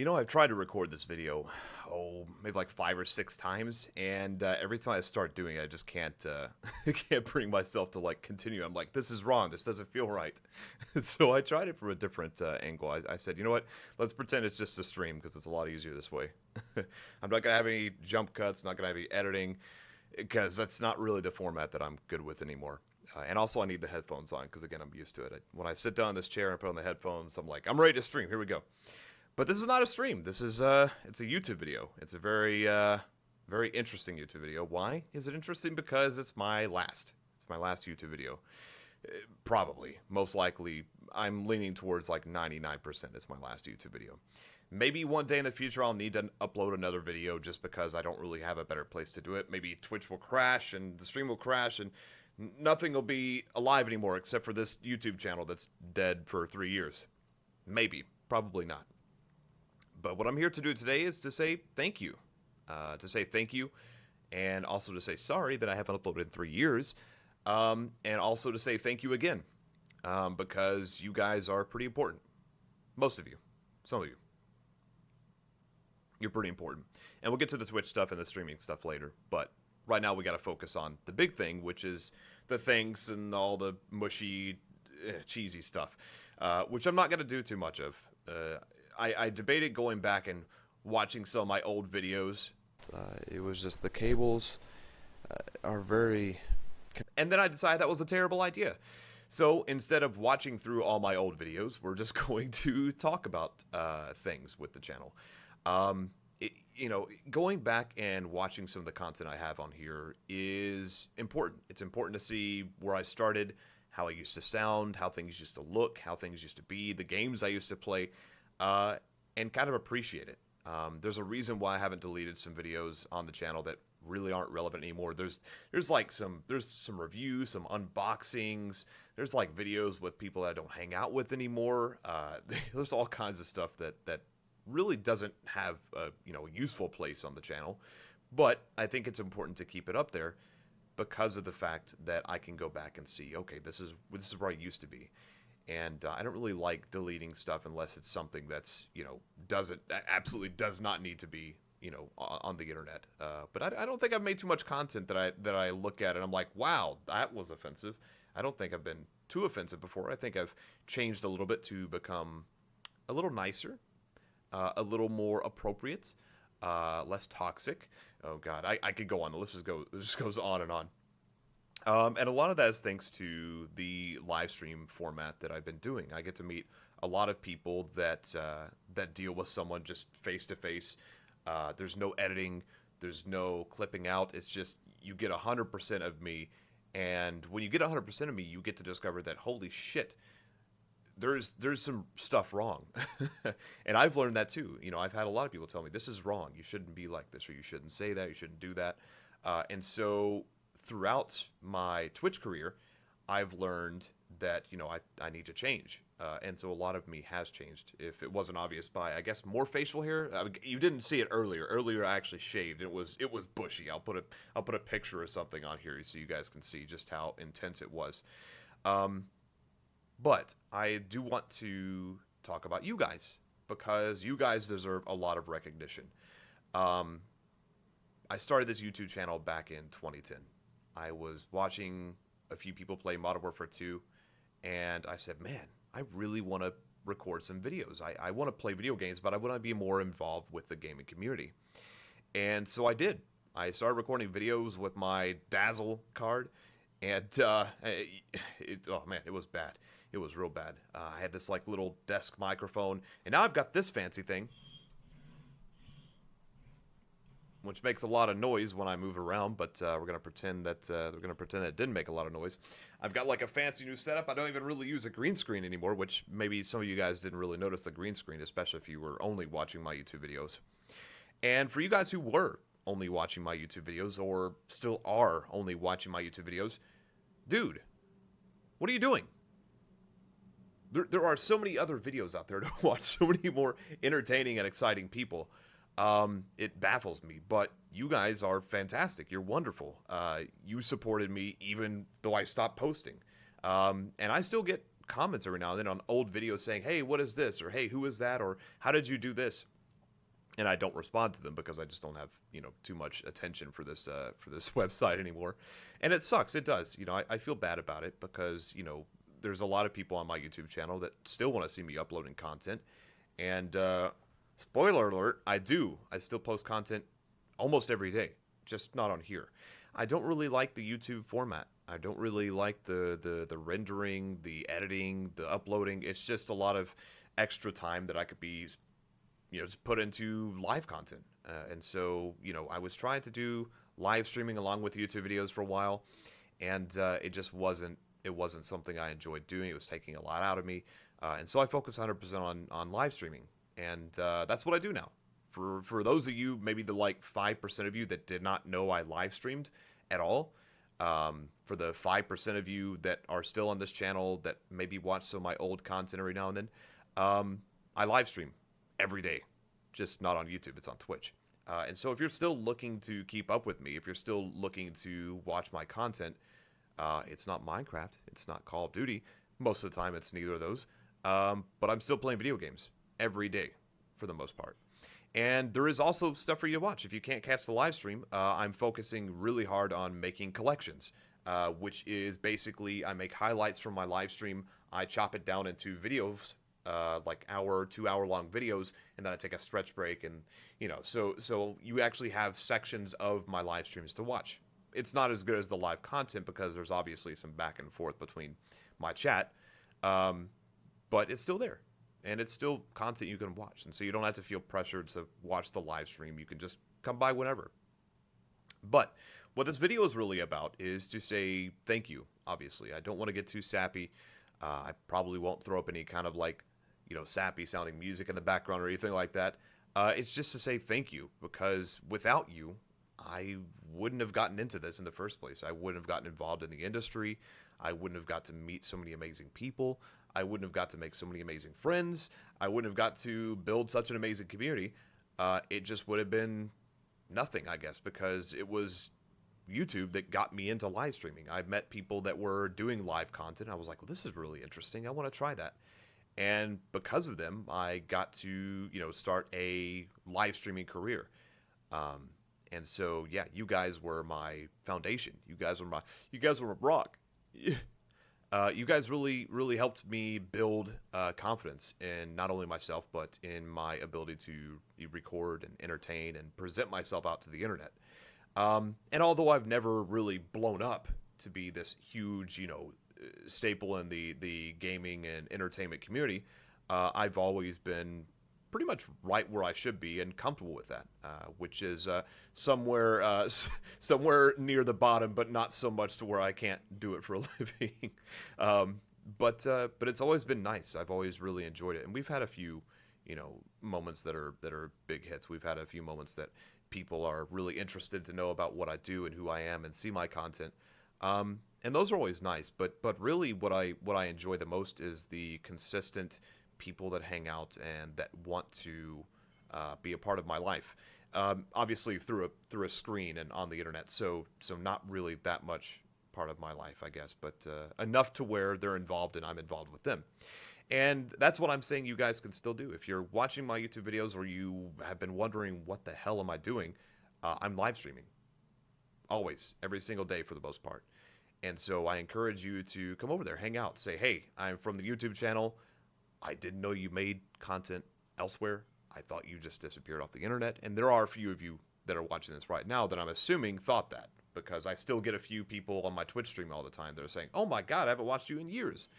I've tried to record this video, maybe like 5 or 6 times, and every time I start doing it, I just can't, I can't bring myself to like continue. I'm like, this is wrong. This doesn't feel right. So I tried it from a different angle. I said, you know what? Let's pretend it's just a stream because it's a lot easier this way. I'm not gonna have any jump cuts. Not gonna have any editing because that's not really the format that I'm good with anymore. And also, I need the headphones on because again, I'm used to it. When I sit down in this chair and put on the headphones, I'm like, I'm ready to stream. Here we go. But this is not a stream. This is it's a YouTube video. It's a very very interesting YouTube video. Why is it interesting? Because it's my last. It's my last YouTube video. Probably, most likely, I'm leaning towards like 99% it's my last YouTube video. Maybe one day in the future I'll need to upload another video just because I don't really have a better place to do it. Maybe Twitch will crash and the stream will crash and nothing will be alive anymore except for this YouTube channel that's dead for 3 years. Maybe, probably not. But what I'm here to do today is to say thank you. And also to say sorry that I haven't uploaded in 3 years. And also to say thank you again. Because you guys are pretty important. Most of you. Some of you. You're pretty important. And we'll get to the Twitch stuff and the streaming stuff later. But right now we got to focus on the big thing, which is the thanks and all the mushy, cheesy stuff. Which I'm not going to do too much of. I debated going back and watching some of my old videos. It was just the cables are very... And then I decided that was a terrible idea. So instead of watching through all my old videos, we're just going to talk about things with the channel. Going back and watching some of the content I have on here is important. It's important to see where I started, how I used to sound, how things used to look, how things used to be, the games I used to play. And kind of appreciate it. There's a reason why I haven't deleted some videos on the channel that really aren't relevant anymore. There's some reviews, some unboxings. There's like videos with people that I don't hang out with anymore. There's all kinds of stuff that really doesn't have a useful place on the channel. But I think it's important to keep it up there because of the fact that I can go back and see, okay, this is where I used to be. And I don't really like deleting stuff unless it's something that's, absolutely does not need to be, on the internet. But I don't think I've made too much content that I look at and I'm like, wow, that was offensive. I don't think I've been too offensive before. I think I've changed a little bit to become a little nicer, a little more appropriate, less toxic. Oh, God, I could go on. The list just goes on and on. And a lot of that is thanks to the live stream format that I've been doing. I get to meet a lot of people that deal with someone just face to face. There's no editing. There's no clipping out. It's just you get 100% of me. And when you get 100% of me, you get to discover that, holy shit, there's some stuff wrong. And I've learned that too. I've had a lot of people tell me, this is wrong. You shouldn't be like this, or you shouldn't say that. You shouldn't do that. And so throughout my Twitch career, I've learned that, I need to change. And so a lot of me has changed. If it wasn't obvious by, I guess, more facial hair. You didn't see it earlier. Earlier, I actually shaved. It was bushy. I'll put a picture or something on here so you guys can see just how intense it was. But I do want to talk about you guys because you guys deserve a lot of recognition. I started this YouTube channel back in 2010. I was watching a few people play Modern Warfare 2, and I said, man, I really want to record some videos. I want to play video games, but I want to be more involved with the gaming community. And so I did. I started recording videos with my Dazzle card, and oh man, it was bad. It was real bad. I had this like little desk microphone, and now I've got this fancy thing, which makes a lot of noise when I move around, but we're gonna pretend that it didn't make a lot of noise. I've got like a fancy new setup. I don't even really use a green screen anymore, which maybe some of you guys didn't really notice the green screen, especially if you were only watching my YouTube videos. And for you guys who were only watching my YouTube videos, or still are only watching my YouTube videos, dude, what are you doing? There are so many other videos out there to watch, so many more entertaining and exciting people. It baffles me, but you guys are fantastic. You're wonderful. You supported me even though I stopped posting. And I still get comments every now and then on old videos saying, hey, what is this? Or hey, who is that? Or how did you do this? and I don't respond to them because I just don't have, too much attention for this website anymore. And it sucks. It does. I feel bad about it because, there's a lot of people on my YouTube channel that still want to see me uploading content. And spoiler alert, I do. I still post content almost every day, just not on here. I don't really like the YouTube format. I don't really like the rendering, the editing, the uploading. It's just a lot of extra time that I could be, just put into live content. And so, I was trying to do live streaming along with YouTube videos for a while, and it just wasn't something I enjoyed doing. It was taking a lot out of me. And so I focused 100% on live streaming. And that's what I do now. For those of you, maybe the 5% of you that did not know I live streamed at all, for the 5% of you that are still on this channel that maybe watch some of my old content every now and then, I live stream every day, just not on YouTube. It's on Twitch. And so if you're still looking to keep up with me, if you're still looking to watch my content, it's not Minecraft, it's not Call of Duty. Most of the time, it's neither of those. But I'm still playing video games every day for the most part. And there is also stuff for you to watch. If you can't catch the live stream, I'm focusing really hard on making collections, which is basically I make highlights from my live stream. I chop it down into videos, like 2 hour long videos, and then I take a stretch break. And, so you actually have sections of my live streams to watch. It's not as good as the live content because there's obviously some back and forth between my chat, but it's still there. And it's still content you can watch. And so you don't have to feel pressured to watch the live stream. You can just come by whenever. But what this video is really about is to say thank you, obviously. I don't want to get too sappy. I probably won't throw up any kind of sappy sounding music in the background or anything like that. It's just to say thank you because without you, I wouldn't have gotten into this in the first place. I wouldn't have gotten involved in the industry. I wouldn't have got to meet so many amazing people. I wouldn't have got to make so many amazing friends. I wouldn't have got to build such an amazing community. It just would have been nothing, I guess, because it was YouTube that got me into live streaming. I met people that were doing live content. I was like, well, this is really interesting. I want to try that. And because of them, I got to, start a live streaming career. And so, yeah, you guys were my foundation. You guys were my rock. You guys really, really helped me build confidence in not only myself, but in my ability to record and entertain and present myself out to the internet. And although I've never really blown up to be this huge, staple in the gaming and entertainment community, I've always been pretty much right where I should be and comfortable with that, which is somewhere near the bottom, but not so much to where I can't do it for a living. But it's always been nice. I've always really enjoyed it, and we've had a few, moments that are big hits. We've had a few moments that people are really interested to know about what I do and who I am and see my content. And those are always nice. But really, what I enjoy the most is the consistent people that hang out and that want to be a part of my life. Obviously through a screen and on the internet. So not really that much part of my life, I guess, but enough to where they're involved and I'm involved with them. And that's what I'm saying you guys can still do. If you're watching my YouTube videos or you have been wondering what the hell am I doing, I'm live streaming. Always, every single day for the most part. And so I encourage you to come over there, hang out, say, hey, I'm from the YouTube channel. I didn't know you made content elsewhere. I thought you just disappeared off the internet. And there are a few of you that are watching this right now that I'm assuming thought that, because I still get a few people on my Twitch stream all the time that are saying, oh my God, I haven't watched you in years.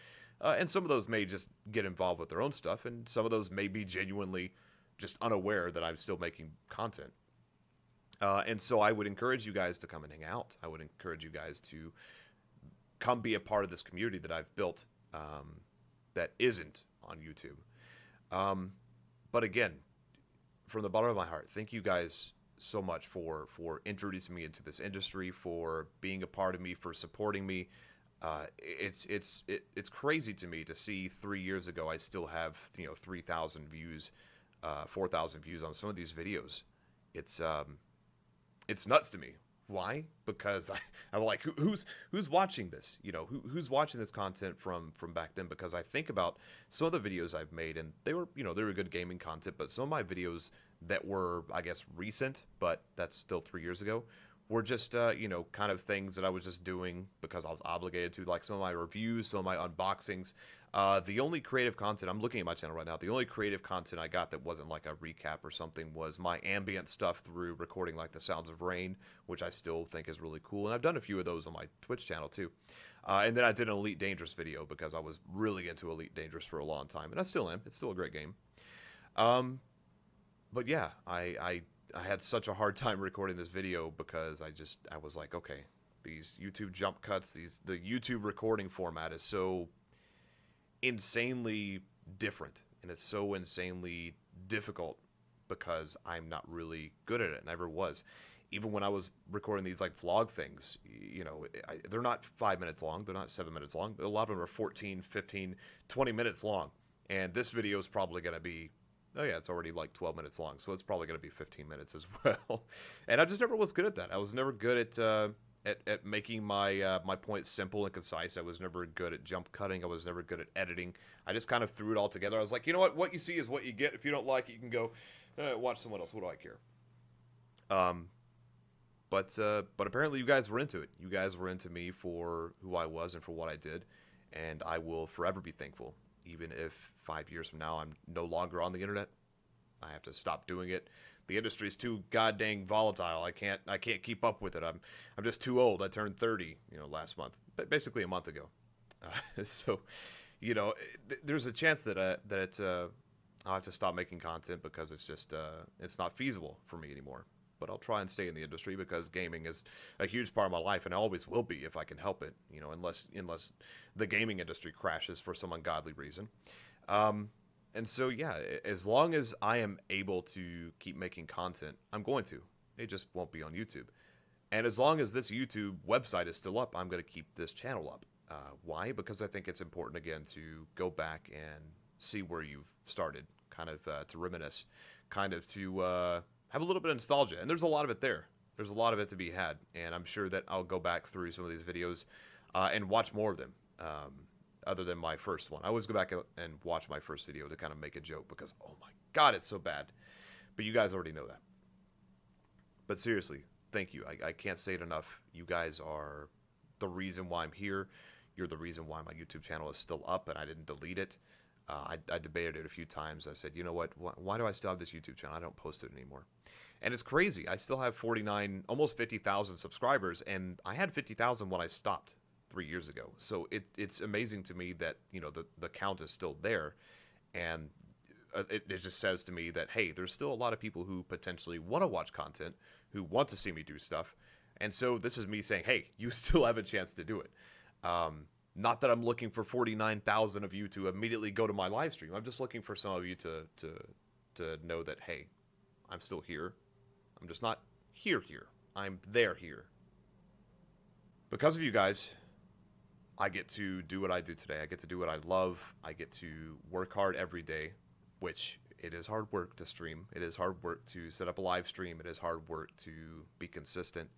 And some of those may just get involved with their own stuff, and some of those may be genuinely just unaware that I'm still making content. And so I would encourage you guys to come and hang out. I would encourage you guys to come be a part of this community that I've built that isn't on YouTube. But again, from the bottom of my heart, thank you guys so much for introducing me into this industry, for being a part of me, for supporting me. It's crazy to me to see 3 years ago I still have 3,000 views, 4,000 views on some of these videos. It's nuts to me. Why? Because I'm like, who's watching this? Who's watching this content from back then? Because I think about some of the videos I've made, and they were good gaming content, but some of my videos that were, I guess, recent, but that's still 3 years ago, were just, you know, kind of things that I was just doing because I was obligated to, like some of my reviews, some of my unboxings. The only creative content, I'm looking at my channel right now, the only creative content I got that wasn't like a recap or something was my ambient stuff through recording like the sounds of rain, which I still think is really cool. And I've done a few of those on my Twitch channel too. And then I did an Elite Dangerous video because I was really into Elite Dangerous for a long time. And I still am. It's still a great game. But yeah, I had such a hard time recording this video because I was like, okay, these YouTube jump cuts, the YouTube recording format is so insanely different, and it's so insanely difficult because I'm not really good at it, never was. Even when I was recording these like vlog things, you know, they're not 5 minutes long, they're not 7 minutes long, a lot of them are 14, 15, 20 minutes long, and this video is probably going to be, oh yeah, it's already like 12 minutes long, so it's probably going to be 15 minutes as well. And I just never was good at that. I was never good at making my my points simple and concise. I was never good at jump cutting. I was never good at editing. I just kind of threw it all together. I was like, you know what you see is what you get. If you don't like it, you can go watch someone else. What do I care? But apparently you guys were into it. You guys were into me for who I was and for what I did, and I will forever be thankful. Even if 5 years from now I'm no longer on the internet, I have to stop doing it. The industry is too goddamn volatile. I can't keep up with it. I'm just too old. I turned 30, you know, last month, basically a month ago. So, you know, there's a chance that I'll have to stop making content because it's just it's not feasible for me anymore. But I'll try and stay in the industry because gaming is a huge part of my life, and it always will be if I can help it. You know, unless the gaming industry crashes for some ungodly reason. And so, yeah, as long as I am able to keep making content, I'm going to. It just won't be on YouTube. And as long as this YouTube website is still up, I'm going to keep this channel up. Why? Because I think it's important, again, to go back and see where you've started, kind of to reminisce, kind of to have a little bit of nostalgia. And there's a lot of it there. There's a lot of it to be had. And I'm sure that I'll go back through some of these videos and watch more of them. Other than my first one. I always go back and watch my first video to kind of make a joke because, oh my God, it's so bad. But you guys already know that. But seriously, thank you. I can't say it enough. You guys are the reason why I'm here. You're the reason why my YouTube channel is still up and I didn't delete it. I debated it a few times. I said, you know what? Why do I still have this YouTube channel? I don't post it anymore. And it's crazy. I still have 49, almost 50,000 subscribers, and I had 50,000 when I stopped 3 years ago. So it's amazing to me that, you know, the count is still there, and it just says to me that, hey, there's still a lot of people who potentially want to watch content, who want to see me do stuff. And so this is me saying, hey, you still have a chance to do it. Not that I'm looking for 49,000 of you to immediately go to my live stream. I'm just looking for some of you to know that, hey, I'm still here. I'm just not here. I'm there here. Because of you guys, I get to do what I do today. I get to do what I love. I get to work hard every day, which it is hard work to stream. It is hard work to set up a live stream. It is hard work to be consistent.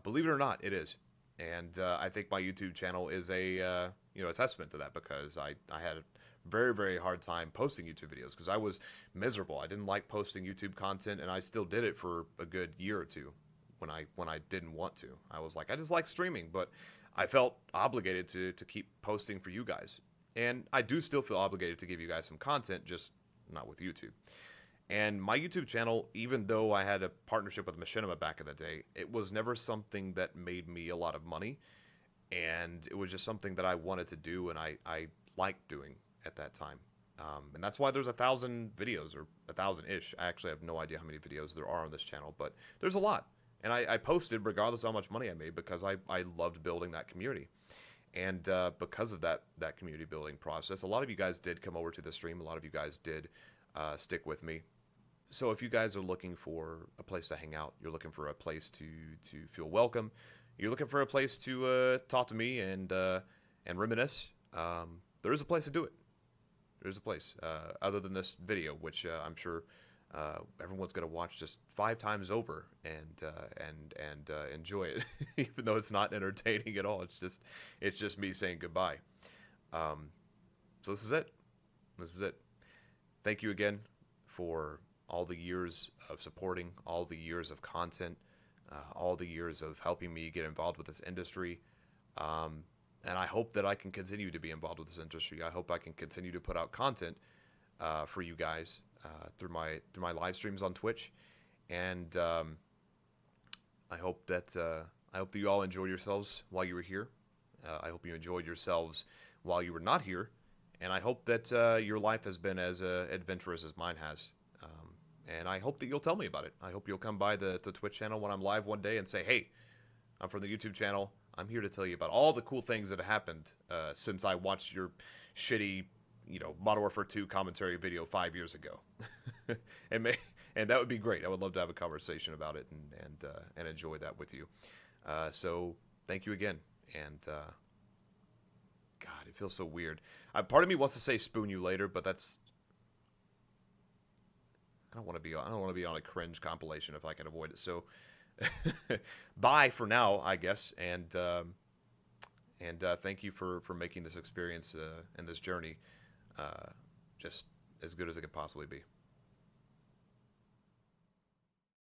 Believe it or not, it is. And I think my YouTube channel is a testament to that, because I had a very, very hard time posting YouTube videos because I was miserable. I didn't like posting YouTube content, and I still did it for a good year or two when I didn't want to. I was like, I just like streaming, but I felt obligated to keep posting for you guys. And I do still feel obligated to give you guys some content, just not with YouTube. And my YouTube channel, even though I had a partnership with Machinima back in the day, it was never something that made me a lot of money. And it was just something that I wanted to do, and I liked doing at that time. And that's why there's 1,000 videos, or 1,000-ish. I actually have no idea how many videos there are on this channel, but there's a lot. And I posted regardless of how much money I made, because I loved building that community. And because of that community building process, a lot of you guys did come over to the stream. A lot of you guys did stick with me. So if you guys are looking for a place to hang out, you're looking for a place to feel welcome, you're looking for a place to talk to me and reminisce, there is a place to do it. There's a place other than this video, which I'm sure everyone's going to watch just 5 times over and enjoy it, even though it's not entertaining at all. It's just me saying goodbye. So this is it. Thank you again for all the years of supporting, all the years of content, all the years of helping me get involved with this industry. And I hope that I can continue to be involved with this industry. I hope I can continue to put out content for you guys through my live streams on Twitch, and I hope that you all enjoyed yourselves while you were here. I hope you enjoyed yourselves while you were not here, and I hope that your life has been as adventurous as mine has. And I hope that you'll tell me about it. I hope you'll come by the Twitch channel when I'm live one day and say, "Hey, I'm from the YouTube channel. I'm here to tell you about all the cool things that have happened since I watched your shitty, Modern Warfare 2 commentary video 5 years ago." and that would be great. I would love to have a conversation about it and enjoy that with you. So thank you again. And God, it feels so weird. Part of me wants to say spoon you later, but that's I don't want to be on a cringe compilation if I can avoid it. So bye for now, I guess, and thank you for making this experience and this journey just as good as it could possibly be.